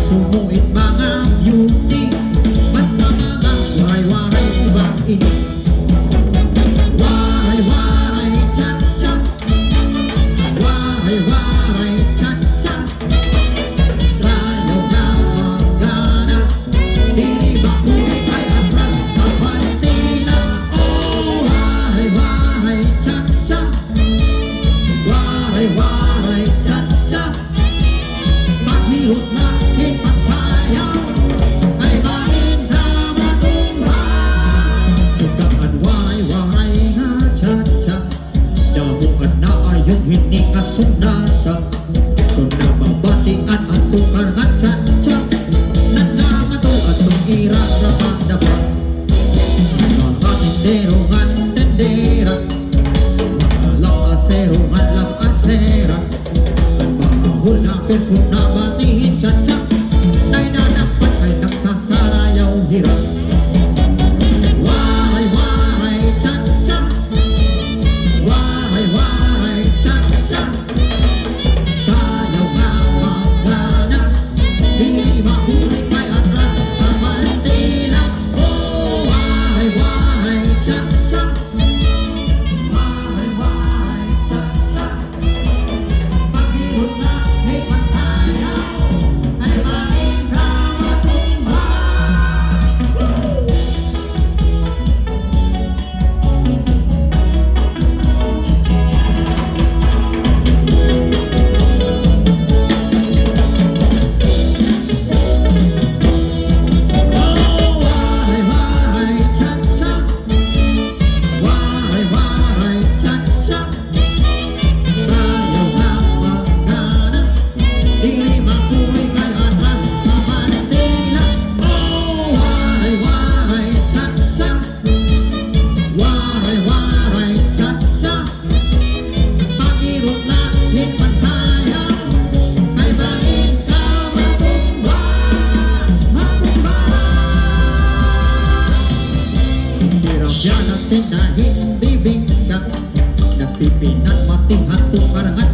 sumuit mga beauty, basta mga waray-waray ibang ini. Waray-waray cha-cha, waray-waray cha-cha, sayaw na magana, di ba ulit ay atras sa bandila. Oh, waray-waray cha-cha, waray-waray cha-cha, paghihot na ipagsayaw ay malinda matumba. Sikaan waray-waray nga cha-cha, damuan na ayong hindi kasunatan. Kung nababatian at tukar nga cha-cha, nagamato at tungirang rapat-dapat. Mga tindero nga tindera, mga lam-asero nga lam-asera, hulapin kung nabatiin cha-cha, ay nanapat ay nagsasarayaw hirap. Waray-waray cha-cha, waray-waray cha-cha, sayaw nga magana, di mahuli kay atras sa bandila. Oh, waray-waray cha-cha, waray-waray cha-cha, paghihot na may pasayaw ay malinda matumba. Oh, waray-waray cha-cha, waray-waray cha-cha, sayaw nga magana, di makuwi kay atras sa bandila. Oh, waray-waray cha-cha, waray-waray cha-cha, paghirot na ipagsayaw ay malinda matumba, matumba. Sirang yan natin na hindi bingka, nagpipinat matihat tukar nga